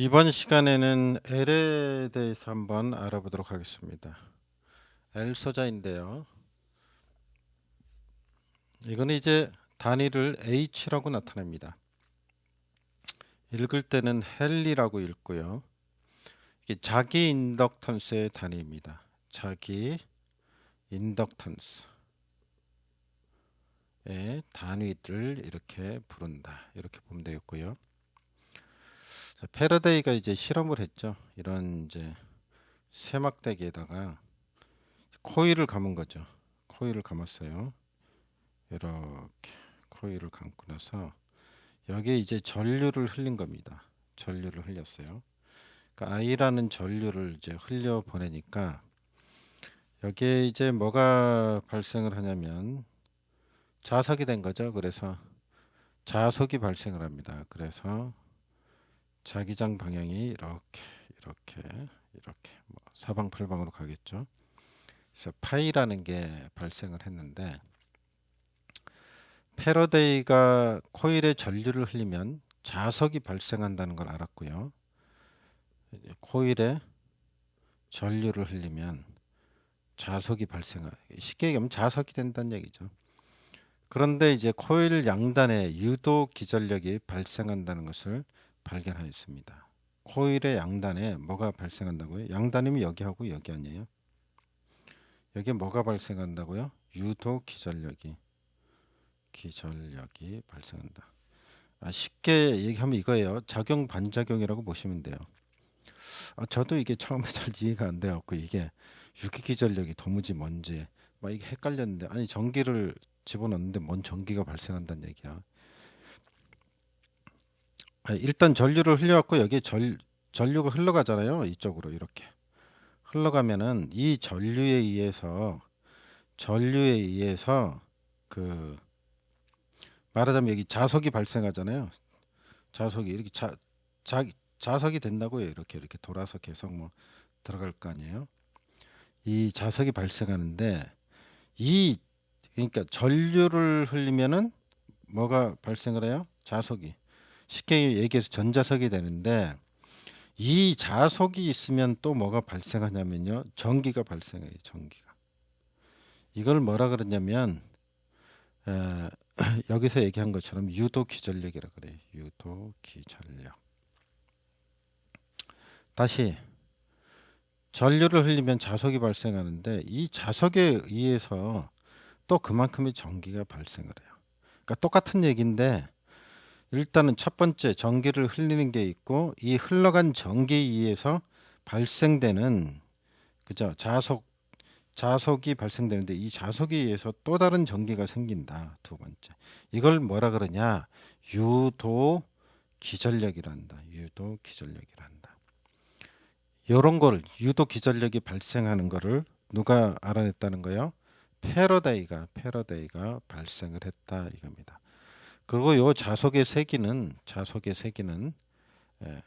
이번 시간에는 L에 대해서 한번 알아보도록 하겠습니다. L 소자인데요. 이거는 이제 단위를 H라고 나타냅니다. 읽을 때는 헨리라고 읽고요. 이게 자기 인덕턴스의 단위입니다. 자기 인덕턴스의 단위를 이렇게 부른다. 이렇게 보면 되겠고요. 자, 패러데이가 이제 실험을 했죠. 이런 이제 세막대기에다가 코일을 감은 거죠. 코일을 감았어요. 이렇게 코일을 감고 나서 여기에 이제 전류를 흘린 겁니다. 전류를 흘렸어요. 그러니까 I라는 전류를 이제 흘려 보내니까 여기에 이제 뭐가 발생을 하냐면 자석이 된 거죠. 그래서 자석이 발생을 합니다. 그래서 자기장 방향이 이렇게 뭐 사방팔방으로 가겠죠. 그래서 파이라는 게 발생을 했는데 패러데이가 코일에 전류를 흘리면 자석이 발생한다는 걸 알았고요. 코일에 전류를 흘리면 자석이 쉽게 얘기하면 자석이 된다는 얘기죠. 그런데 이제 코일 양단에 유도 기전력이 발생한다는 것을 발견하였습니다. 코일의 양단에 뭐가 발생한다고요? 양단이면 여기하고 여기 아니에요? 여기에 뭐가 발생한다고요? 유도 기전력이 발생한다. 쉽게 얘기하면 이거예요. 작용 반작용이라고 보시면 돼요. 저도 이게 처음에 잘 이해가 안 돼갖고 이게 유기기전력이 도무지 뭔지 막 이게 헷갈렸는데, 아니 전기를 집어넣는데 뭔 전기가 발생한다는 얘기야. 일단 전류를 흘려갖고 여기 전류가 흘러가잖아요. 이쪽으로 이렇게 흘러가면은 이 전류에 의해서 그 말하자면 여기 자석이 발생하잖아요. 자석이 이렇게 자, 자석이 된다고요. 이렇게 돌아서 계속 뭐 들어갈 거 아니에요. 이 자석이 발생하는데 이 그러니까 전류를 흘리면은 뭐가 발생을 해요? 자석이. 쉽게 얘기해서 전자석이 되는데 이 자석이 있으면 또 뭐가 발생하냐면요. 전기가 발생해요. 전기가. 이걸 뭐라 그러냐면 에, 여기서 얘기한 것처럼 유도 기전력이라 그래요. 유도 기전력. 다시 전류를 흘리면 자석이 발생하는데 이 자석에 의해서 또 그만큼의 전기가 발생을 해요. 그러니까 똑같은 얘기인데 일단은 첫 번째 전기를 흘리는 게 있고 이 흘러간 전기에 의해서 발생되는 그죠? 자석이 발생되는데 이 자석에 의해서 또 다른 전기가 생긴다. 두 번째. 이걸 뭐라 그러냐? 유도 기전력이란다. 유도 기전력이란다. 이런 걸 유도 기전력이 발생하는 거를 누가 알아냈다는 거예요? 패러데이가 발생을 했다 이겁니다. 그리고 요 자석의 세기는 예,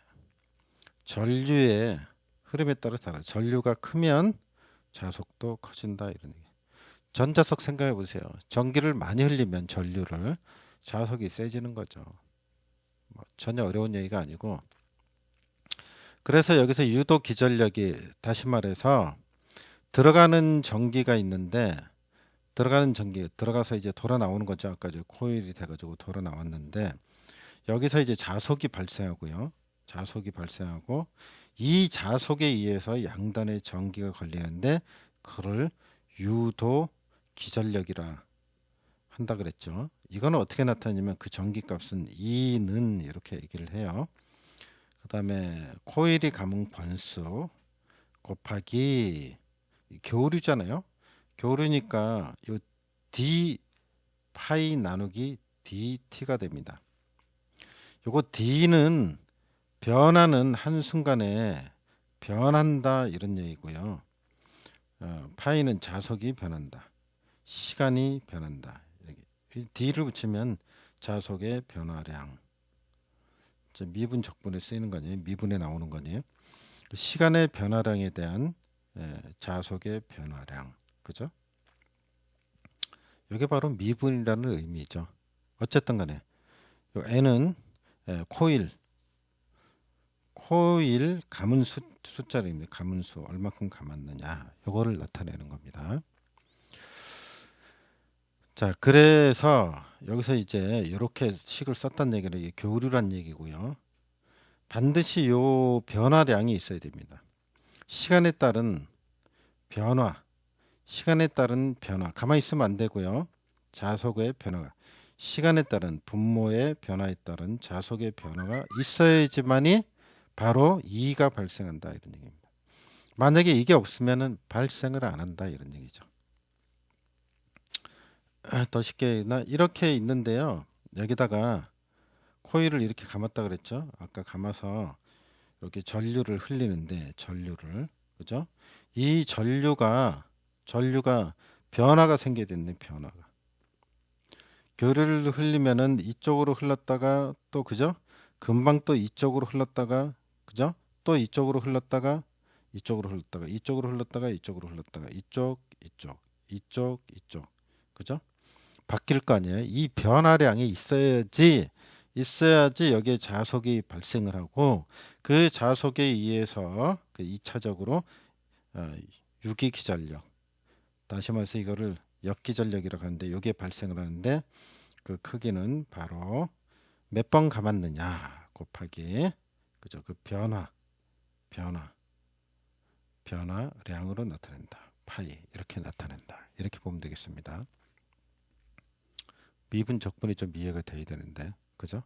전류의 흐름에 따라 달라. 전류가 크면 자석도 커진다 이런 얘기. 전자석 생각해 보세요. 전기를 많이 흘리면 전류를 자석이 세지는 거죠. 뭐 전혀 어려운 얘기가 아니고. 그래서 여기서 유도 기전력이 다시 말해서 들어가는 전기가 있는데 들어가는 전기 들어가서 이제 돌아 나오는 거죠. 아까 저 코일이 돼가지고 돌아 나왔는데 여기서 이제 자석이 발생하고요. 자석이 발생하고 이 자석에 의해서 양단에 전기가 걸리는데 그를 유도 기전력이라 한다 그랬죠. 이거는 어떻게 나타내냐면 그 전기값은 E는 이렇게 얘기를 해요. 그 다음에 코일이 감은 번수 곱하기 교류잖아요. 교류니까 요 d 파이 나누기 dt가 됩니다. 요거 d는 변하는 한순간에 변한다 이런 얘기고요. 파이는 자석이 변한다. 시간이 변한다. d를 붙이면 자석의 변화량. 미분 적분에 쓰이는 거 아니에요? 미분에 나오는 거 아니에요? 시간의 변화량에 대한 자석의 변화량. 그죠? 이게 바로 미분이라는 의미죠. 어쨌든 간에 요 n은 코일 코일 감은 숫자입니다. 감은수 얼마큼 감았느냐 요거를 나타내는 겁니다. 자, 그래서 여기서 이제 이렇게 식을 썼다는 얘기는 이게 교류란 얘기고요. 반드시 요 변화량이 있어야 됩니다. 시간에 따른 변화, 시간에 따른 변화, 가만히 있으면 안 되고요. 자속의 변화가, 시간에 따른 분모의 변화에 따른 자속의 변화가 있어야지만이 바로 이가 발생한다 이런 얘기입니다. 만약에 이게 없으면은 발생을 안 한다 이런 얘기죠. 더 쉽게 이렇게 있는데요. 여기다가 코일을 이렇게 감았다 그랬죠. 아까 감아서 이렇게 전류를 흘리는데 전류를 그죠? 이 전류가 변화가 생겨야 되는데 변화가 교류를 흘리면은 이쪽으로 흘렀다가 또 그죠? 금방 또 이쪽으로 흘렀다가 그죠? 또 이쪽으로 흘렀다가 이쪽으로 흘렀다가 이쪽으로 흘렀다가 이쪽으로 흘렀다가 이쪽 그죠? 바뀔 거 아니에요. 이 변화량이 있어야지 여기에 자속이 발생을 하고 그 자속에 의해서 그 2차적으로 유기기전력 다시 말해서 이거를 역기전력이라고 하는데 여기에 발생을 하는데 그 크기는 바로 몇 번 감았느냐 곱하기 그죠? 그 변화량으로 나타낸다. 파이 이렇게 나타낸다. 이렇게 보면 되겠습니다. 미분 적분이 좀 이해가 돼야 되는데 그죠?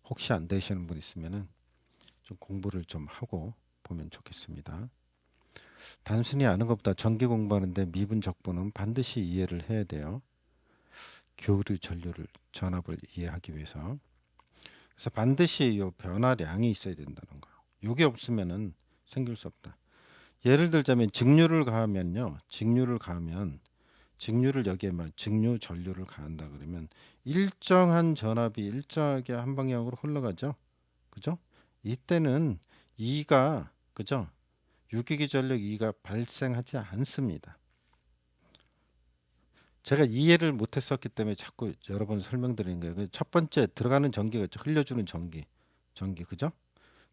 혹시 안 되시는 분 있으면은 좀 공부를 좀 하고 보면 좋겠습니다. 단순히 아는 것보다 전기 공부하는데 미분 적분은 반드시 이해를 해야 돼요. 교류 전류를 전압을 이해하기 위해서. 그래서 반드시 이 변화량이 있어야 된다는 거예요. 이게 없으면은 생길 수 없다. 예를 들자면 직류를 가하면 직류를 여기에만 직류 전류를 가한다 그러면 일정한 전압이 일정하게 한 방향으로 흘러가죠. 그죠? 이때는 E가 그죠? 유기기 전력 E가 발생하지 않습니다. 제가 이해를 못했었기 때문에 자꾸 여러 번 설명드리는 거예요. 첫 번째 들어가는 전기가 있죠. 흘려주는 전기 그죠?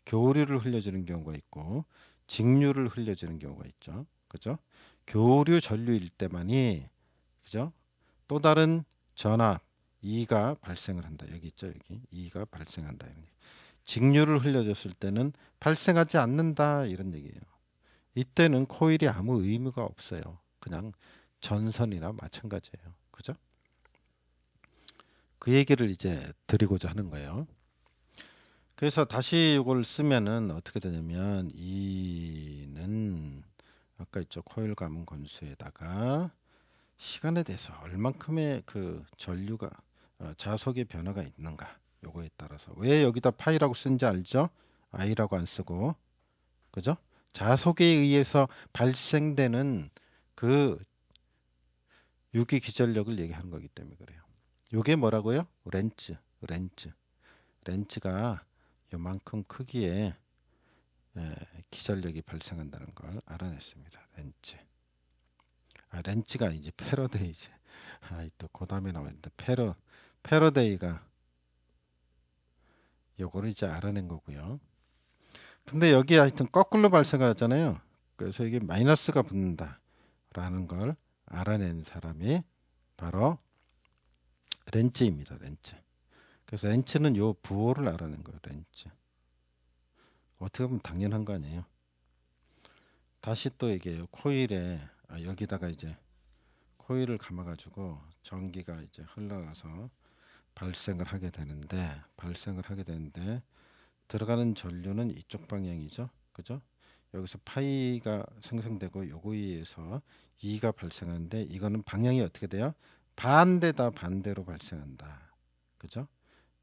교류를 흘려주는 경우가 있고 직류를 흘려주는 경우가 있죠. 그죠? 교류 전류일 때만이 그죠? 또 다른 전압 E가 발생을 한다. 여기 있죠. 여기 E가 발생한다. 이런 얘기. 직류를 흘려줬을 때는 발생하지 않는다. 이런 얘기예요. 이때는 코일이 아무 의미가 없어요. 그냥 전선이나 마찬가지예요. 그죠? 그 얘기를 이제 드리고자 하는 거예요. 그래서 다시 이걸 쓰면은 어떻게 되냐면 E는 아까 있죠. 코일 감은 건수에다가 시간에 대해서 얼만큼의 그 전류가 자속의 변화가 있는가 요거에 따라서 왜 여기다 파이라고 쓴지 알죠? I라고 안 쓰고 그죠? 자속에 의해서 발생되는 그 유기 기전력을 얘기하는 거기 때문에 그래요. 요게 뭐라고요? 렌즈가 요만큼 크기의 기전력이 발생한다는 걸 알아냈습니다. 렌즈가 이제 패러데이지. 또 고담에 나와있는데 패러데이가 요거를 이제 알아낸 거고요. 근데 여기 하여튼 거꾸로 발생을 하잖아요. 그래서 이게 마이너스가 붙는다라는 걸 알아낸 사람이 바로 렌츠입니다. 그래서 렌츠는 요 부호를 알아낸 거예요. 렌츠. 어떻게 보면 당연한 거 아니에요. 다시 또 얘기해요. 코일에 여기다가 이제 코일을 감아가지고 전기가 이제 흘러가서 발생을 하게 되는데 들어가는 전류는 이쪽 방향이죠. 그죠? 여기서 파이가 생성되고 요거에 의해서 E가 발생하는데 이거는 방향이 어떻게 돼요? 반대로 발생한다. 그죠?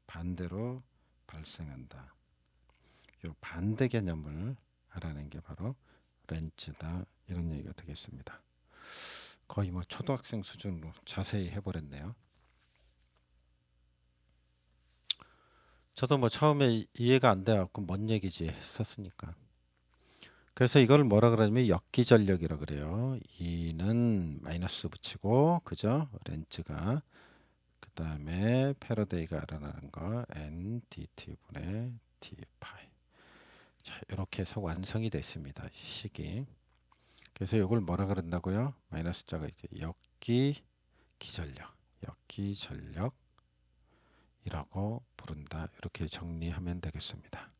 반대로 발생한다. 요 반대 개념을 알아낸 게 바로 렌즈다. 이런 얘기가 되겠습니다. 거의 뭐 초등학생 수준으로 자세히 해버렸네요. 저도 뭐 처음에 이해가 안 돼갖고 뭔 얘기지 했었으니까. 그래서 이걸 뭐라 그러냐면 역기전력이라 그래요. E는 마이너스 붙이고 그죠? 렌즈가 그 다음에 패러데이가 알아나는 거 NDT 분의 D 파이. 자 이렇게 해서 완성이 됐습니다. 이 식이. 그래서 이걸 뭐라 그런다고요? 마이너스 자가 이제 역기 기전력, 역기 전력이라고 부른다. 이렇게 정리하면 되겠습니다.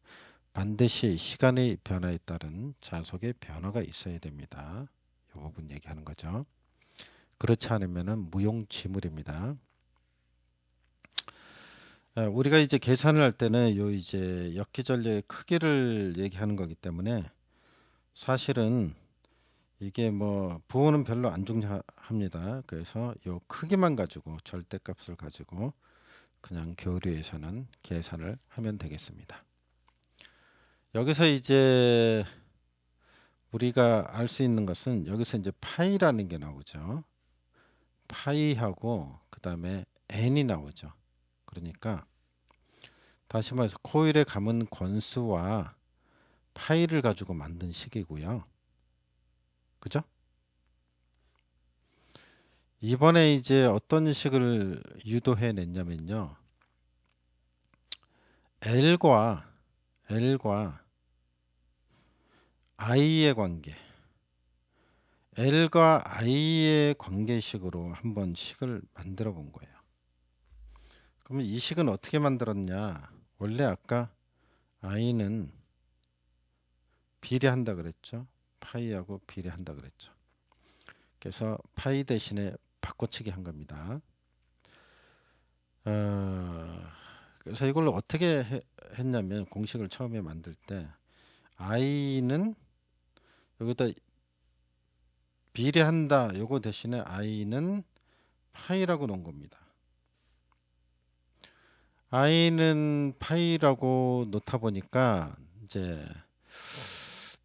반드시 시간의 변화에 따른 자속의 변화가 있어야 됩니다. 이 부분 얘기하는 거죠. 그렇지 않으면은 무용지물입니다. 우리가 이제 계산을 할 때는 요 이제 역기전력의 크기를 얘기하는 거기 때문에 사실은 이게 뭐 부호는 별로 안 중요합니다. 그래서 요 크기만 가지고 절대값을 가지고 그냥 교류에서는 계산을 하면 되겠습니다. 여기서 이제 우리가 알 수 있는 것은 여기서 이제 파이라는 게 나오죠. 파이하고 그 다음에 n이 나오죠. 그러니까 다시 말해서 코일에 감은 권수와 파이를 가지고 만든 식이고요. 그죠? 이번에 이제 어떤 식을 유도해 냈냐면요. L과 I의 관계, L과 I의 관계식으로 한번 식을 만들어 본 거예요. 그러면 이 식은 어떻게 만들었냐? 원래 아까 I는 비례한다 그랬죠. 파이하고 비례한다 그랬죠. 그래서 파이 대신에 바꿔치기 한 겁니다. 그래서 이걸 어떻게 했냐면 공식을 처음에 만들 때 i는 여기다 비례한다 요거 대신에 i는 파이라고 놓은 겁니다. i는 파이라고 놓다 보니까 이제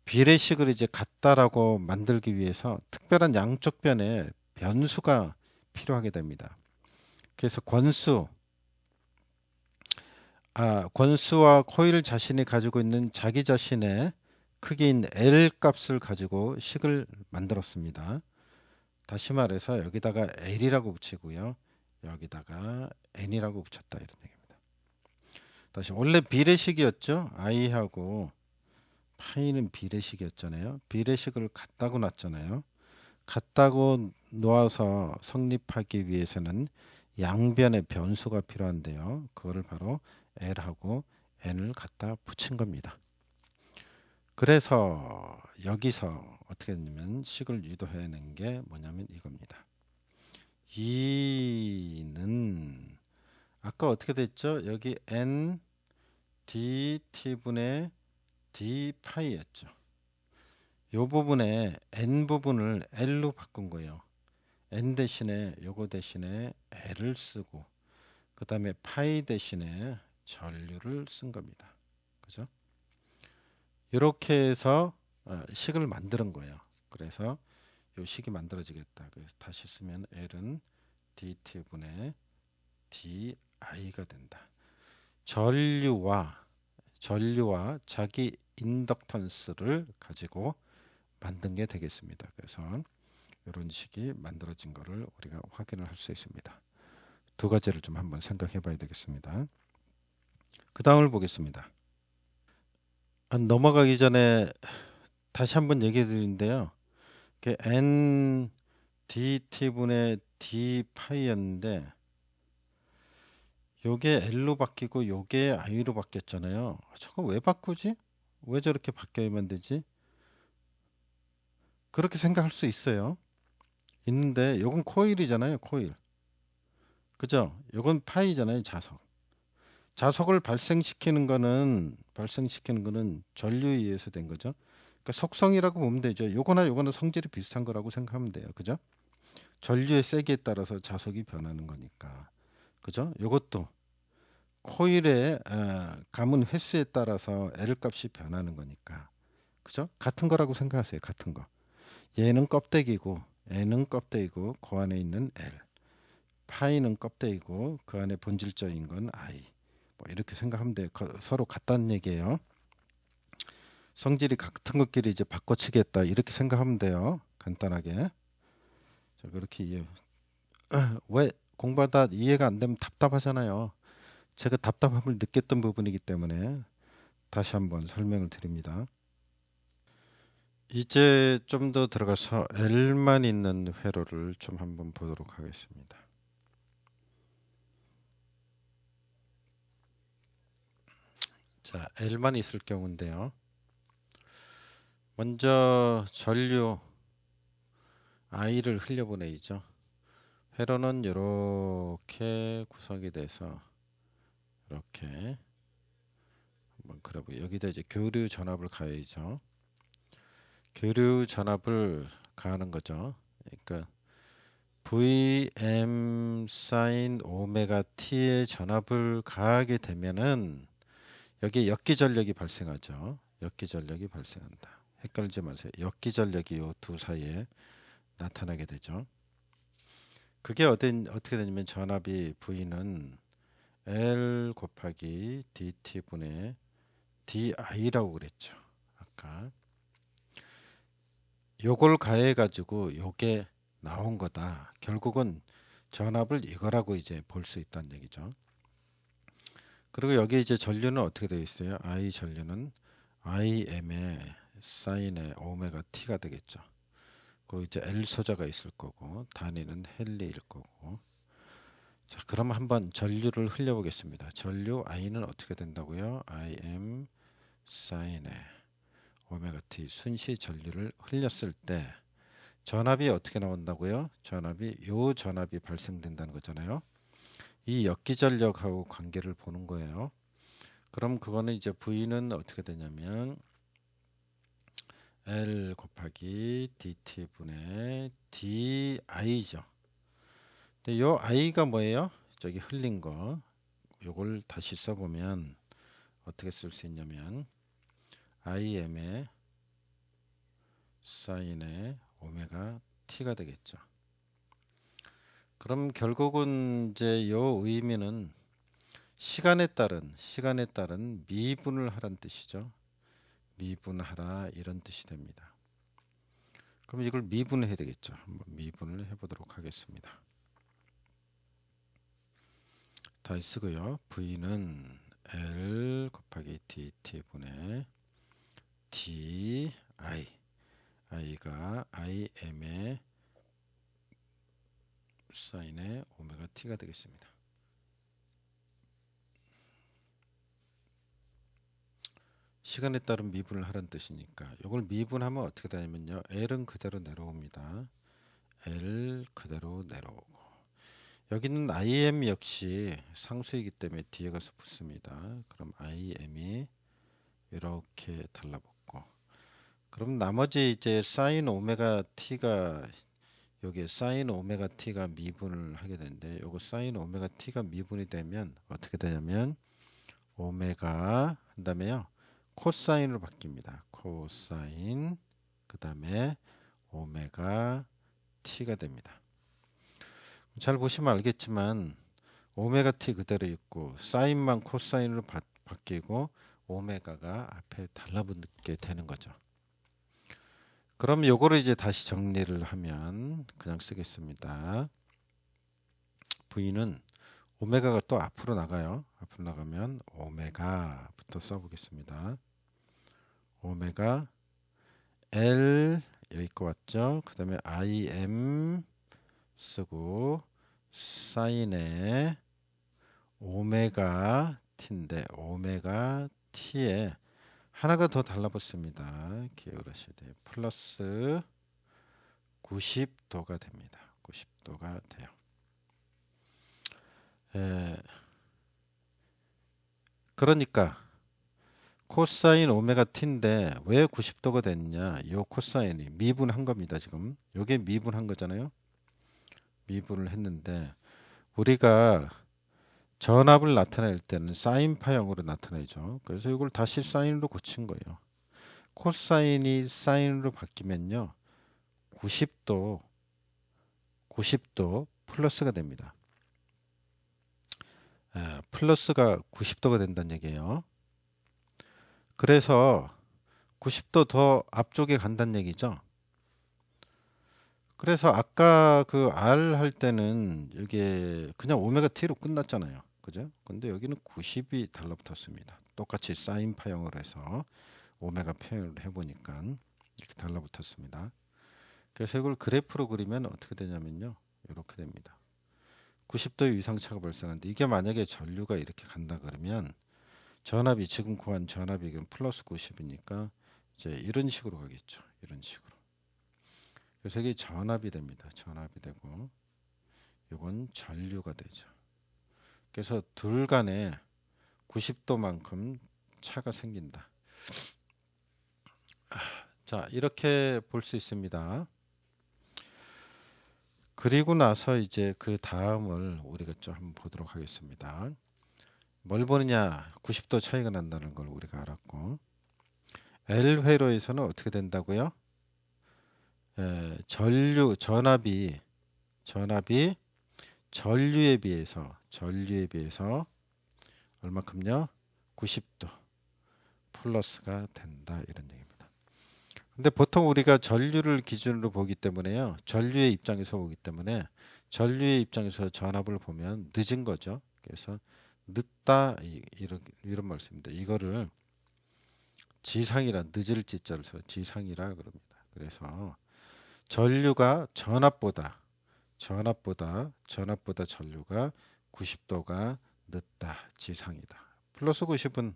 비례식을 이제 같다라고 만들기 위해서 특별한 양쪽 변에 변수가 필요하게 됩니다. 그래서 권수와 코일 자신이 가지고 있는 자기 자신의 크기인 L 값을 가지고 식을 만들었습니다. 다시 말해서 여기다가 L이라고 붙이고요. 여기다가 N이라고 붙였다 이런 얘기입니다. 다시 원래 비례식이었죠. I하고 파이는 비례식이었잖아요. 비례식을 같다고 놨잖아요. 같다고 놓아서 성립하기 위해서는 양변의 변수가 필요한데요. 그거를 바로 L하고 N을 갖다 붙인 겁니다. 그래서 여기서 어떻게 했냐면 식을 유도해낸 게 뭐냐면 이겁니다. 2는 아까 어떻게 됐죠? 여기 N dt분의 d 파이였죠. 이 부분에 n 부분을 l로 바꾼 거예요. n 대신에 요거 대신에 l을 쓰고 그 다음에 파이 대신에 전류를 쓴 겁니다. 그죠? 이렇게 해서 식을 만드는 거예요. 그래서 요 식이 만들어지겠다. 그래서 다시 쓰면 l은 dt분의 di가 된다. 전류와 자기 인덕턴스를 가지고 만든 게 되겠습니다. 그래서 이런 식이 만들어진 것을 우리가 확인을 할 수 있습니다. 두 가지를 좀 한번 생각해 봐야 되겠습니다. 그 다음을 보겠습니다. 넘어가기 전에 다시 한번 얘기해 드리는데요. n dt분의 d 파이였는데 요게 L로 바뀌고 요게 I로 바뀌었잖아요. 저거 왜 바꾸지? 왜 저렇게 바뀌어야만 되지? 그렇게 생각할 수 있어요. 있는데 요건 코일이잖아요. 코일. 그죠? 요건 파이잖아요. 자석을 발생시키는 거는 전류에 의해서 된 거죠. 그러니까 속성이라고 보면 되죠. 요거나 성질이 비슷한 거라고 생각하면 돼요. 그죠? 전류의 세기에 따라서 자석이 변하는 거니까. 그죠? 요것도 코일의 감은 횟수에 따라서 L 값이 변하는 거니까. 그죠? 같은 거라고 생각하세요. 같은 거. 얘는 껍데기고 N은 껍데기고 그 안에 있는 L. 파이는 껍데기고 그 안에 본질적인 건 I. 뭐 이렇게 생각하면 돼요. 서로 같다는 얘기예요. 성질이 같은 것끼리 이제 바꿔치겠다 이렇게 생각하면 돼요. 간단하게. 자, 그렇게 왜 공부하다 이해가 안 되면 답답하잖아요. 제가 답답함을 느꼈던 부분이기 때문에 다시 한번 설명을 드립니다. 이제 좀 더 들어가서 L만 있는 회로를 좀 한번 보도록 하겠습니다. 자, L만 있을 경우인데요. 먼저 전류 I를 흘려보내죠. 회로는 이렇게 구성이 돼서 이렇게 한번 그려보요. 여기다 이제 교류 전압을 가야죠. 교류 전압을 가하는 거죠. 그러니까 Vm sin 오메가 t의 전압을 가하게 되면은 여기에 역기 전력이 발생하죠. 역기 전력이 발생한다. 헷갈리지 마세요. 역기 전력이 이 두 사이에 나타나게 되죠. 그게 어떻게 되냐면 전압이 V는 L 곱하기 dt분의 di라고 그랬죠. 아까 요걸 가해 가지고 요게 나온 거다. 결국은 전압을 이거라고 이제 볼 수 있다는 얘기죠. 그리고 여기 이제 전류는 어떻게 되어 있어요? I 전류는 Im의 사인의 오메가 t가 되겠죠. 그리고 이제 L 소자가 있을 거고 단위는 헨리일 거고. 자, 그럼 한번 전류를 흘려 보겠습니다. 전류 I는 어떻게 된다고요? Im 사인의 오메가 t 순시 전류를 흘렸을 때 전압이 어떻게 나온다고요? 전압이 발생된다는 거잖아요. 이 역기전력하고 관계를 보는 거예요. 그럼 그거는 이제 V는 어떻게 되냐면 L 곱하기 dt분의 di죠. 근데 요 i가 뭐예요? 저기 흘린 거. 요걸 다시 써보면 어떻게 쓸 수 있냐면 Im의 사인의 오메가 t가 되겠죠. 그럼 결국은 이제 요 의미는 시간에 따른 미분을 하란 뜻이죠. 미분하라 이런 뜻이 됩니다. 그럼 이걸 미분해야 되겠죠. 한번 미분을 해보도록 하겠습니다. 다시 쓰고요. V는 L 곱하기 dt분의 di i가 im의 사인의 오메가 t가 되겠습니다. 시간에 따른 미분을 하라는 뜻이니까 이걸 미분하면 어떻게 되냐면요. L은 그대로 내려옵니다. L 그대로 내려오고 여기는 IM 역시 상수이기 때문에 뒤에 가서 붙습니다. 그럼 IM이 이렇게 달라붙고 그럼 나머지 이제 사인 오메가 t가 여기에 사인 오메가 t가 미분을 하게 되는데 요거 사인 오메가 t가 미분이 되면 어떻게 되냐면 오메가 한 다음에요 코사인으로 바뀝니다. 코사인 그 다음에 오메가 t가 됩니다. 잘 보시면 알겠지만 오메가 t 그대로 있고 사인만 코사인으로 바뀌고 오메가가 앞에 달라붙게 되는 거죠. 그럼 요거를 이제 다시 정리를 하면 그냥 쓰겠습니다. V는 오메가가 또 앞으로 나가요. 앞으로 나가면 오메가부터 써보겠습니다. 오메가 L 여기 거 왔죠. 그 다음에 IM 쓰고 사인의 오메가 t인데 오메가 t에 하나가 더 달라붙습니다. 기울으셔야 돼요. 플러스 90도가 됩니다. 90도가 돼요. 그러니까 코사인 오메가 t인데 왜 90도가 됐냐? 이 코사인이 미분한 겁니다. 지금 이게 미분한 거잖아요. 미분을 했는데 우리가 전압을 나타낼 때는 사인파형으로 나타내죠. 그래서 이걸 다시 사인으로 고친 거예요. 코사인이 사인으로 바뀌면요. 90도 플러스가 됩니다. 플러스가 90도가 된다는 얘기예요. 그래서 90도 더 앞쪽에 간다는 얘기죠. 그래서 아까 그 R 할 때는 이게 그냥 오메가 t로 끝났잖아요. 그죠? 근데 여기는 90이 달라붙었습니다. 똑같이 사인 파형으로 해서 오메가 표현을 해보니까 이렇게 달라붙었습니다. 그래서 이걸 그래프로 그리면 어떻게 되냐면요. 이렇게 됩니다. 90도 위상차가 발생하는데 이게 만약에 전류가 이렇게 간다 그러면 전압이 지금 구한 전압이 그럼 플러스 90이니까 이제 이런 식으로 가겠죠. 이런 식으로. 그래서 이게 전압이 됩니다. 전압이 되고 이건 전류가 되죠. 그래서 둘 간에 90도만큼 차가 생긴다. 자, 이렇게 볼 수 있습니다. 그리고 나서 이제 그 다음을 우리가 좀 한번 보도록 하겠습니다. 뭘 보느냐? 90도 차이가 난다는 걸 우리가 알았고, L회로에서는 어떻게 된다고요? 전압이 전류에 비해서 얼마큼요? 90도 플러스가 된다 이런 얘기입니다. 근데 보통 우리가 전류를 기준으로 보기 때문에요. 전류의 입장에서 보기 때문에 전류의 입장에서 전압을 보면 늦은 거죠. 그래서 늦다 이런 말씀입니다. 이거를 지상이라 늦을 지자를 써 지상이라 그럽니다. 그래서 전류가 전압보다 전류가 90도가 늦다 지상이다. 플러스 90은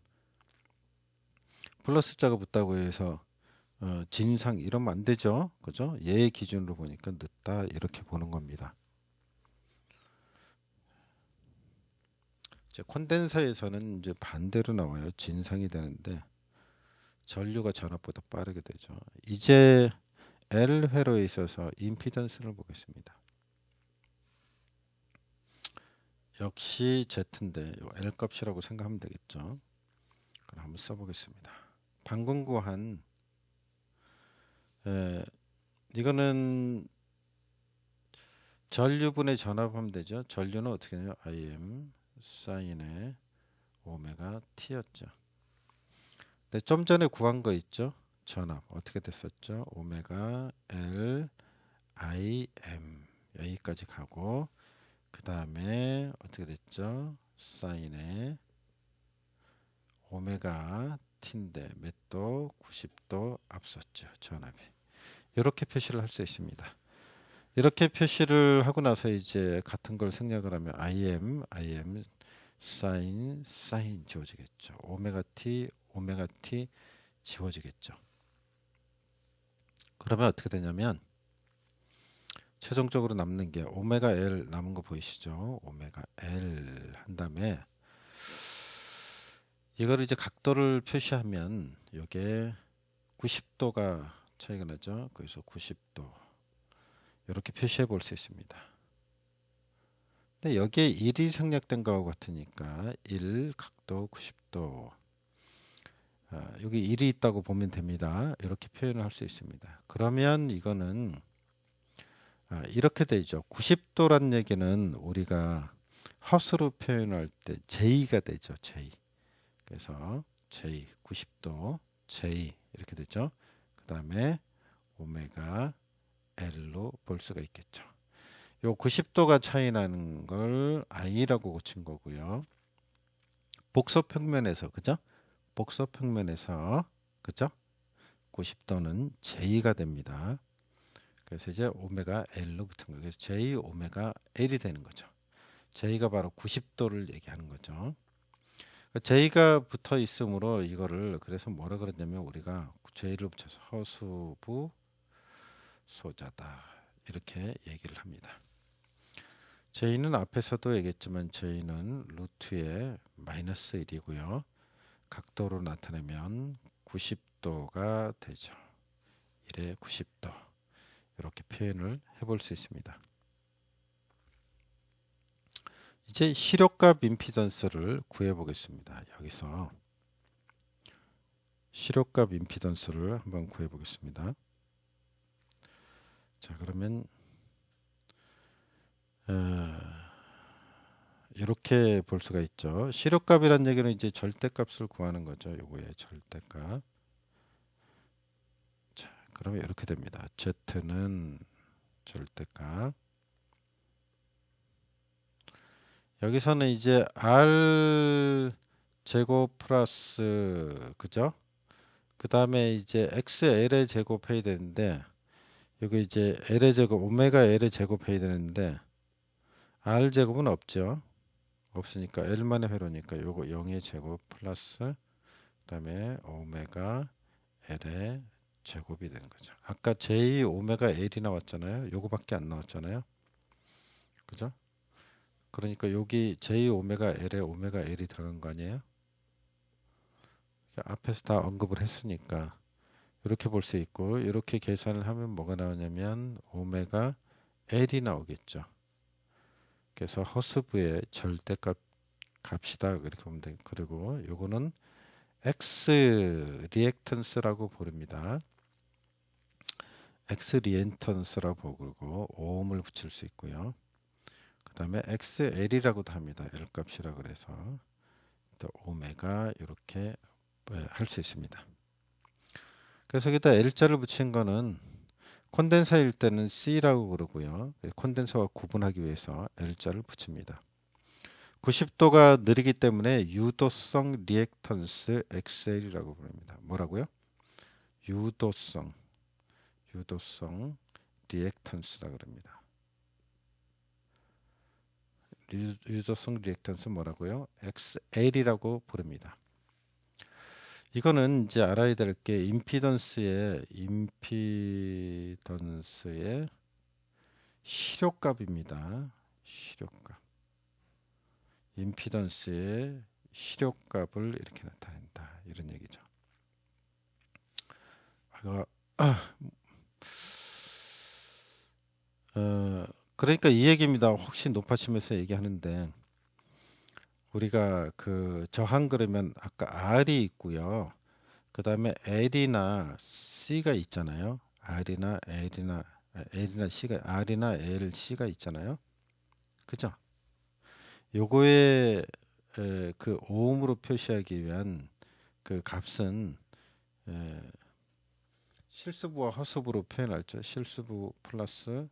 플러스 자가 붙다고 해서 진상 이러면 안 되죠. 그죠? 얘의 기준으로 보니까 늦다 이렇게 보는 겁니다. 이제 콘덴서에서는 이제 반대로 나와요. 진상이 되는데 전류가 전압보다 빠르게 되죠. 이제 L회로에 있어서 임피던스를 보겠습니다. 역시 Z인데 L 값이라고 생각하면 되겠죠. 그럼 한번 써보겠습니다. 방금 구한 이거는 전류분의 전압하면 되죠. 전류는 어떻게 되냐? Im 사인의 오메가 T였죠. 근데 좀 전에 구한 거 있죠? 전압 어떻게 됐었죠? 오메가 L IM 여기까지 가고 그 다음에 어떻게 됐죠? 사인의 오메가 T인데 몇 도? 90도 앞섰죠. 전압이. 이렇게 표시를 할 수 있습니다. 이렇게 표시를 하고 나서 이제 같은 걸 생략을 하면 IM 사인 지워지겠죠. 오메가 T 지워지겠죠. 그러면 어떻게 되냐면 최종적으로 남는 게 오메가 L 남은 거 보이시죠? 오메가 L 한 다음에 이거를 이제 각도를 표시하면 이게 90도가 차이가 나죠. 그래서 90도 이렇게 표시해 볼 수 있습니다. 근데 여기에 1이 생략된 거하고 같으니까 1 각도 90도 여기 1이 있다고 보면 됩니다. 이렇게 표현을 할 수 있습니다. 그러면 이거는 이렇게 되죠. 90도란 얘기는 우리가 허스로 표현할 때 J가 되죠. J. 그래서 J 90도 J 이렇게 되죠. 그 다음에 오메가 L로 볼 수가 있겠죠. 요 90도가 차이 나는 걸 I라고 고친 거고요. 복소 평면에서 그죠? 복소 평면에서 그죠? 90도는 J가 됩니다. 그래서 이제 오메가 L로 붙은 거예요. 그래서 J 오메가 L이 되는 거죠. J가 바로 90도를 얘기하는 거죠. J가 붙어 있으므로 이거를 그래서 뭐라 그랬냐면 우리가 J를 붙여서 허수부 소자다 이렇게 얘기를 합니다. J는 앞에서도 얘기했지만 J는 루트의 마이너스 1이고요. 각도로 나타내면 90도가 되죠. 1의 90도 이렇게 표현을 해볼 수 있습니다. 이제 시력값 임피던스를 구해 보겠습니다. 여기서 시력값 임피던스를 한번 구해 보겠습니다. 자, 그러면 이렇게 볼 수가 있죠. 시력값이란 얘기는 이제 절대값을 구하는 거죠. 요거의 절대값. 자, 그러면 이렇게 됩니다. Z는 절대값. 여기서는 이제 R 제곱 플러스 그죠? 그 다음에 이제 XL의 제곱해야 되는데 여기 이제 L의 제곱 오메가 L의 제곱해야 되는데 R 제곱은 없죠. 없으니까 L만의 회로니까 요거 0의 제곱 플러스 그 다음에 오메가 L의 제곱이 되는 거죠. 아까 J 오메가 L이 나왔잖아요. 요거밖에 안 나왔잖아요. 그죠? 그러니까 여기 J 오메가 L에 오메가 L이 들어간 거 아니에요? 앞에서 다 언급을 했으니까 이렇게 볼 수 있고 이렇게 계산을 하면 뭐가 나오냐면 오메가 L이 나오겠죠. 그래서 허스부의 절대값 값이다 이렇게 보면 되고 그리고 요거는 X 리액턴스라고 부릅니다. X 리액턴스라고 부르고 오음을 붙일 수 있고요. 그 다음에 XL이라고도 합니다. L 값이라 그래서 또 오메가 이렇게 할 수 있습니다. 그래서 여기다 L자를 붙인 거는 콘덴서일 때는 C라고 그러고요. 콘덴서와 구분하기 위해서 L자를 붙입니다. 90도가 느리기 때문에 유도성 리액턴스 XL이라고 부릅니다. 뭐라고요? 유도성 리액턴스라고 그럽니다. 유도성 리액턴스 뭐라고요? XL이라고 부릅니다. 이거는 이제 알아야 될 게 임피던스의 시력값입니다. 시력값. 임피던스의 시력값을 이렇게 나타낸다. 이런 얘기죠. 그러니까 이 얘기입니다. 혹시 높아지면서 얘기하는데 우리가 그 저항 그러면 아까 R이 있고요. 그 다음에 L이나 C가 있잖아요. R이나 C가 R이나 L, C가 있잖아요. 그죠? 요거에 그 오음으로 표시하기 위한 그 값은 실수부와 허수부로 표현할죠. 실수부 플러스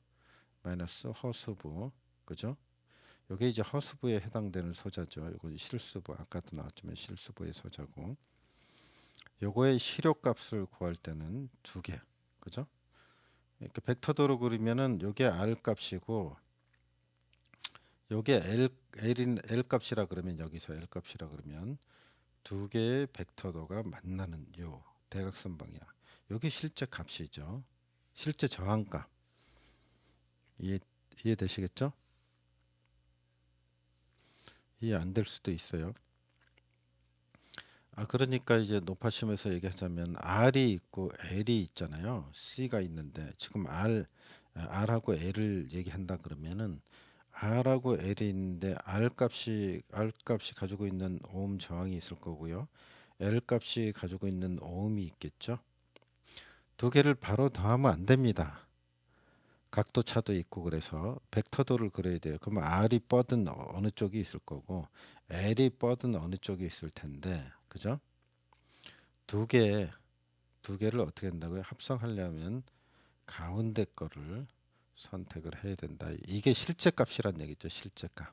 마이너스 허수부. 그죠? 요게 이제 허수부에 해당되는 소자죠. 요거 실수부 아까도 나왔지만 실수부의 소자고 요거의 시력값을 구할 때는 두 개. 그죠? 그러니까 벡터도로 그리면은 요게 R 값이고 요게 L 값이라 그러면 여기서 L 값이라 그러면 두 개의 벡터도가 만나는 요 대각선 방향. 요게 실제 값이죠. 실제 저항값. 이해되시겠죠? 이해 안 될 수도 있어요. 그러니까 이제 높아심에서 얘기하자면 R이 있고 L이 있잖아요. C가 있는데 지금 R하고 L을 얘기한다 그러면은 R하고 L이 있는데 R 값이 가지고 있는 오hm 저항이 있을 거고요. L 값이 가지고 있는 오음이 있겠죠. 두 개를 바로 더하면 안 됩니다. 각도 차도 있고 그래서 벡터도를 그려야 돼요. 그러면 R이 뻗은 어느 쪽이 있을 거고 L이 뻗은 어느 쪽이 있을 텐데 그죠? 두 개를 어떻게 한다고요? 합성하려면 가운데 거를 선택을 해야 된다. 이게 실제 값이란 얘기죠. 실제 값.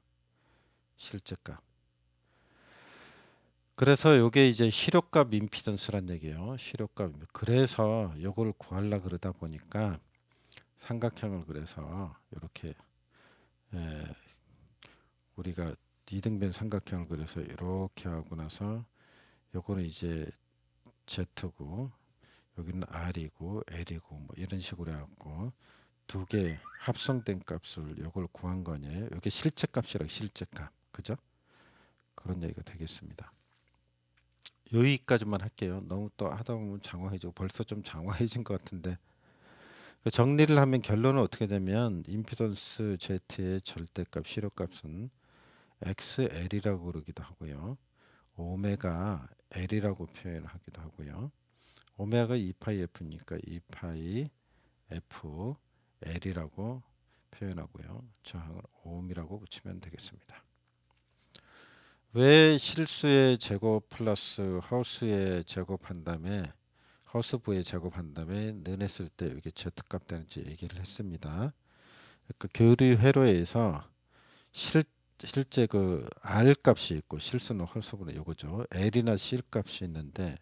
그래서 요게 이제 시력값 임피던스란 얘기예요. 시력값. 그래서 요걸 구하려 그러다 보니까 삼각형을 그래서 이렇게 우리가 이등변 삼각형을 그래서 이렇게 하고 나서 요거는 이제 Z고 여기는 R이고 L이고 뭐 이런 식으로 해갖고 두 개 합성된 값을 요걸 구한 거냐. 이게 실제 값이라고 실제값. 그죠? 그런 얘기가 되겠습니다. 여기까지만 할게요. 너무 또 하다 보면 장황해지고 벌써 좀 장황해진 것 같은데 정리를 하면 결론은 어떻게 되면 임피던스 Z의 절대값 시력값은 XL이라고 그러기도 하고요. 오메가 L이라고 표현하기도 하고요. 오메가가 2파이 F니까 2파이 F L이라고 표현하고요. 저항을 오음이라고 붙이면 되겠습니다. 왜 실수의 제곱 플러스 허수의 제곱한 다음에 허수부의 제곱한 다음에 는했을 때 이게 Z값 되는지 얘기를 했습니다. 그 교리 회로에서 실제 그 R 값이 있고 실수는 홀수분의 요거죠. L이나 C 값이 있는데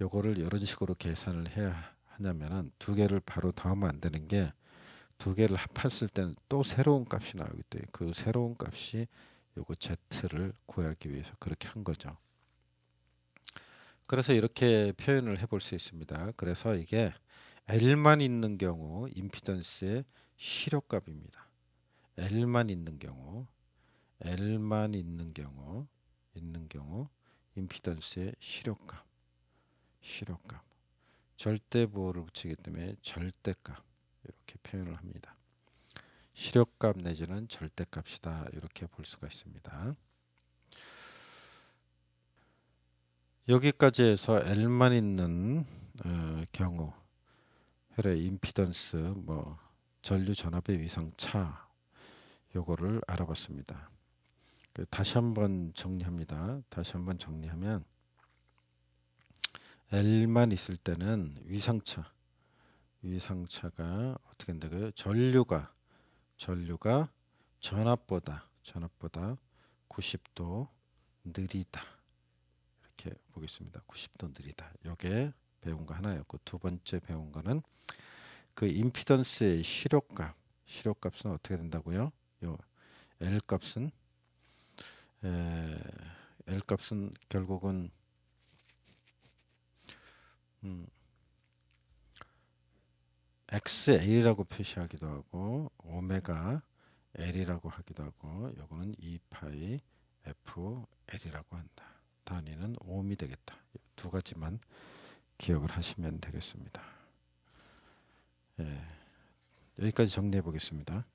요거를 이런 식으로 계산을 해야 하냐면은 두 개를 바로 더하면 안 되는 게 두 개를 합했을 때는 또 새로운 값이 나오기 때문에 그 새로운 값이 요거 Z를 구하기 위해서 그렇게 한 거죠. 그래서 이렇게 표현을 해볼 수 있습니다. 그래서 이게 L만 있는 경우 임피던스의 실효값입니다. L만 있는 경우 임피던스의 실효값 절대 보호를 붙이기 때문에 절대값 이렇게 표현을 합니다. 실효값 내지는 절대값이다 이렇게 볼 수가 있습니다. 여기까지 해서 L만 있는 경우 혈의 임피던스 뭐 전류 전압의 위상차 요거를 알아봤습니다. 다시 한번 정리합니다. 다시 한번 정리하면 L만 있을 때는 위상차가 어떻게 된다고요? 전류가 전압보다 90도 느리다. 이렇게 보겠습니다. 90도 느리다. 요게 배운 거 하나였고 두 번째 배운 거는 그 임피던스의 실효값은 어떻게 된다고요? 요 L 값은 결국은 XL이라고 표시하기도 하고 오메가 L이라고 하기도 하고 요거는 2파이 FL이라고 한다. 단위는 옴이 되겠다. 두 가지만 기억을 하시면 되겠습니다. 예, 여기까지 정리해 보겠습니다.